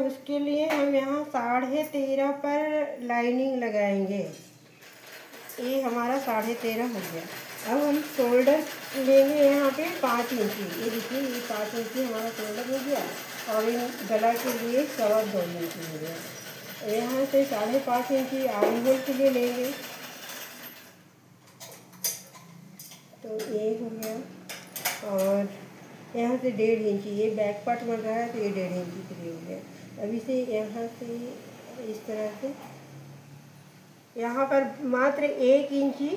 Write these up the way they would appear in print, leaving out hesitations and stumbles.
उसके लिए हम यहाँ 13.5 पर लाइनिंग लगाएंगे। ये हमारा 13.5 हो गया। अब हम शोल्डर लेंगे यहाँ पे 5 इंची। ये देखिए, ये 5 इंची हमारा शोल्डर हो गया और इन गला के लिए 2.25 इंची हो गया। यहाँ से 5.5 इंची आर्म होल के लिए लेंगे, तो ये हो गया। और यहाँ से 1.5 इंची, ये बैक पार्ट बन रहा है तो ये 1.5 इंची के लिए हो गया। अब इसे यहाँ से इस तरह से यहाँ पर मात्र 1 इंची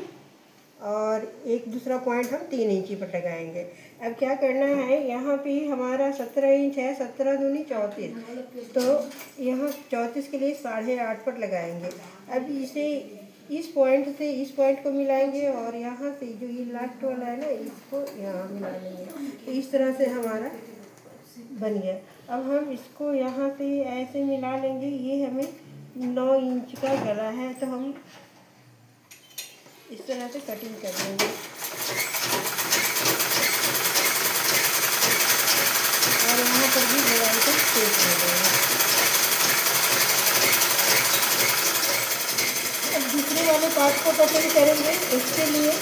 और एक दूसरा पॉइंट हम 3 इंची पर लगाएंगे। अब क्या करना है, यहाँ पे हमारा 17 इंच है, 17 दूनी 34, तो यहाँ 34 के लिए 8.5 पर लगाएंगे। अब इसे इस पॉइंट से इस पॉइंट को मिलाएंगे और यहाँ से जो ये लास्ट वाला है ना, इसको यहाँ मिला लेंगे। तो इस तरह से हमारा बन गया। अब हम इसको यहाँ से ऐसे मिला लेंगे। ये हमें 9 इंच का गला है, तो हम इस तरह से कटिंग कर लेंगे। और यहाँ पर भी गोलाई को शेप दे देंगे। अब दूसरे वाले पार्ट को कटिंग करेंगे। उसके लिए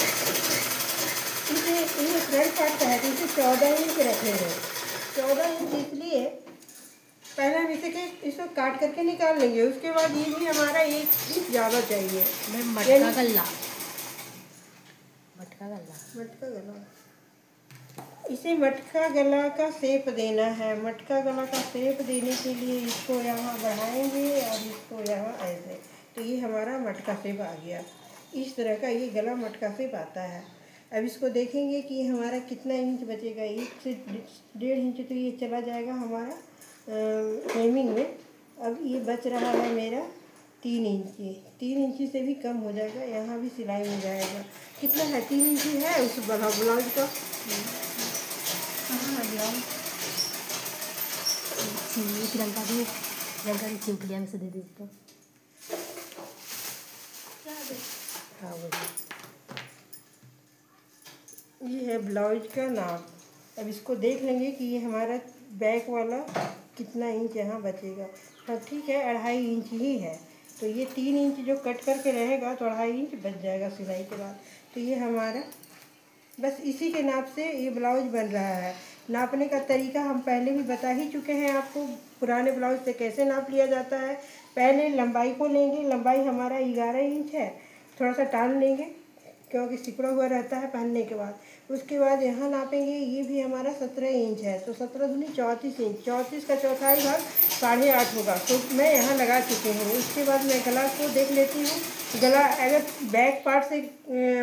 इसे फ्रंट पार्ट का है तो इसे 14 इंच रखेंगे। 14 इंच इसलिए पहले हम इसे इसको काट करके निकाल लेंगे। उसके बाद ये भी हमारा 1 इंच ज़्यादा चाहिए। मटका गला इसे मटका गला का शेप देना है। मटका गला का शेप देने के लिए इसको यहाँ बढ़ाएंगे और इसको यहाँ ऐसे, तो ये हमारा मटका शेप आ गया। इस तरह का ये गला मटका शेप आता है। अब इसको देखेंगे कि हमारा कितना इंच बचेगा। 1 से 1.5 इंच तो ये चला जाएगा हमारा हेमिंग में। अब ये बच रहा है मेरा 3 इंची। 3 इंची से भी कम हो जाएगा, यहाँ भी सिलाई हो जाएगा। कितना है, 3 इंची है उस ब्लाउज का। तिरंगा की चिमकलिया में से दे दीजिए तो। ये है ब्लाउज का नाप। अब इसको देख लेंगे कि ये हमारा बैक वाला कितना इंच यहाँ बचेगा। हाँ ठीक है, 2.5 इंच ही है, तो ये 3 इंच जो कट करके रहेगा तो 2.5 इंच बच जाएगा सिलाई के बाद। तो ये हमारा बस इसी के नाप से ये ब्लाउज बन रहा है। नापने का तरीका हम पहले भी बता ही चुके हैं आपको, पुराने ब्लाउज से कैसे नाप लिया जाता है। पहले लंबाई को लेंगे। लंबाई हमारा 11 इंच है। थोड़ा सा टान लेंगे क्योंकि सिकुड़ा हुआ रहता है पहनने के बाद। उसके बाद यहाँ नापेंगे। ये भी हमारा 17 इंच है, तो 17 दूनी 34 इंच। 34 का चौथाई भाग 8.5 होगा, तो मैं यहाँ लगा चुकी हूँ। उसके बाद मैं गला को देख लेती हूँ। गला अगर बैक पार्ट से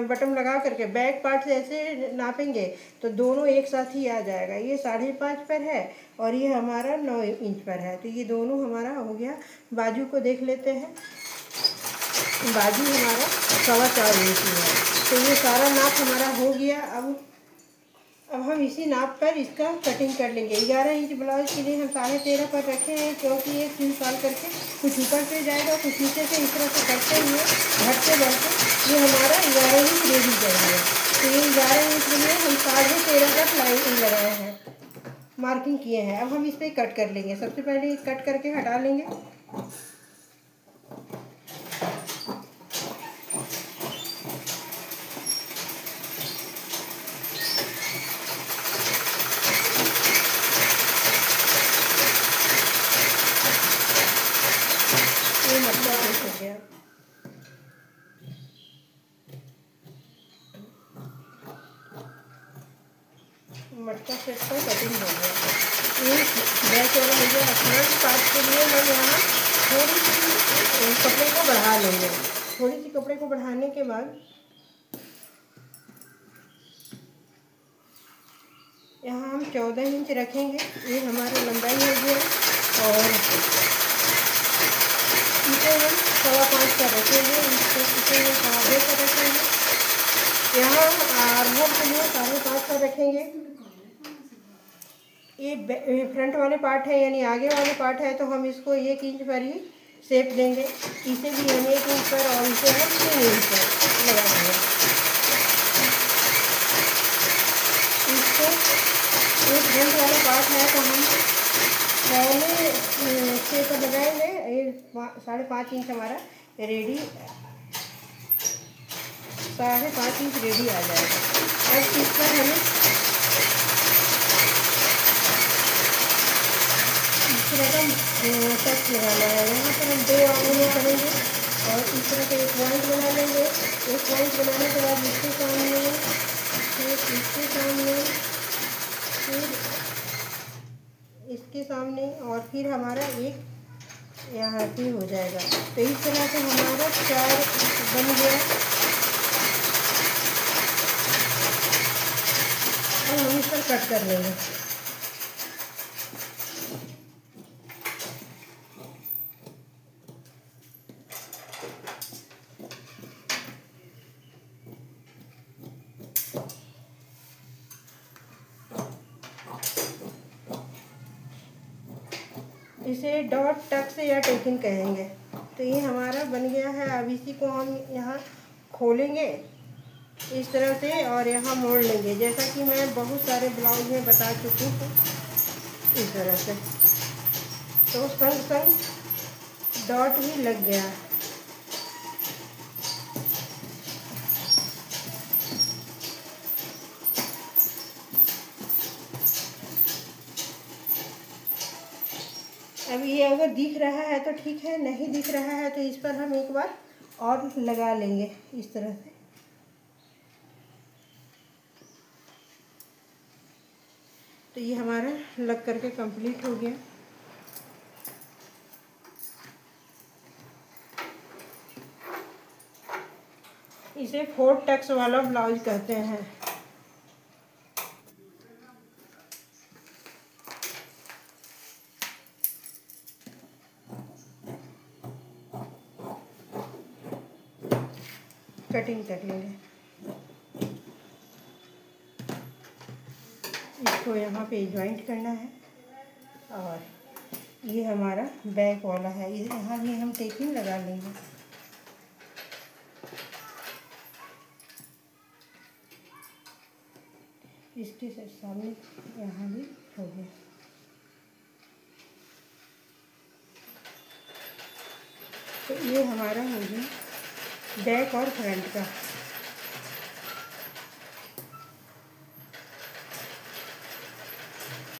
बटन लगा करके बैक पार्ट से ऐसे नापेंगे तो दोनों एक साथ ही आ जाएगा। ये 5.5 पर है और ये हमारा 9 इंच पर है, तो ये दोनों हमारा हो गया। बाजू को देख लेते हैं। बाजू हमारा 4.25 इंच है, तो ये सारा नाप हमारा हो गया। अब हम इसी नाप पर इसका कटिंग कर लेंगे। 11 इंच ब्लाउज के लिए हम 13.5 पर रखे हैं, क्योंकि ये 3 साल करके कुछ ऊपर से जाएगा, कुछ नीचे से इस तरह से करते हुए घटते बढ़ते ये हमारा 11 इंच रेडी जाएगा। तो ये 11 इंच के लिए हम 13.5 तक लाइन लगाए हैं, मार्किंग किए हैं। अब हम इस पर कट कर लेंगे। सबसे पहले कट करके हटा लेंगे। मटका सेट का कटिंग हो गया। ये बैक वाला हो गया। फ्रंट पार्ट के लिए हम यहाँ थोड़ी सी कपड़े को बढ़ा लेंगे। थोड़ी सी कपड़े को बढ़ाने के बाद यहाँ हम 14 इंच रखेंगे। ये हमारी लंबाई हो गया और इसे हम 5.25 का रखेंगे। इसे हम 2.5 का रखेंगे। यहाँ आर्मोल के लिए 5.5 का रखेंगे। ये फ्रंट वाले पार्ट है यानी आगे वाले पार्ट है, तो हम इसको 1 इंच पर ही शेप देंगे। इसे भी हम 1 इंच पर और इसे हम 3 इंच पर लगा देंगे। इसको ये फ्रंट वाला पार्ट है तो हम पहले से 5.5 इंच हमारा रेडी, 5.5 इंच रेडी आ जाएगा। अब इस पर हमें इस तरह का टच लगाना है। यहाँ पर हम 2 आंगुलें करेंगे और इस तरह का एक पॉइंट बना लेंगे। एक पॉइंट बनाने के बाद इसके सामने, फिर इसके सामने, फिर इसके सामने, और फिर हमारा एक यहाँ पे हो जाएगा। तो इस तरह से हमारा 4 बन गया। अब हम इस पर कट कर लेंगे। इसे डॉट टक्स या टेकिन कहेंगे। तो ये हमारा बन गया है। अब इसी को हम यहाँ खोलेंगे इस तरह से और यहाँ मोड़ लेंगे, जैसा कि मैं बहुत सारे ब्लाउज में बता चुकी हूँ इस तरह से। तो संग संग डॉट भी लग गया। अब ये अगर दिख रहा है तो ठीक है, नहीं दिख रहा है तो इस पर हम एक बार और लगा लेंगे इस तरह से। तो ये हमारा लग करके कंप्लीट हो गया। इसे 4 टक्स वाला ब्लाउज कहते हैं। कटिंग कर लेंगे। इसको यहाँ पे जॉइंट करना है और ये हमारा बैक वाला है, यहाँ भी हम टेपिंग लगा लेंगे। इसके सामने यहाँ भी हो गया। तो ये हमारा हो गया बैक और फ्रंट का।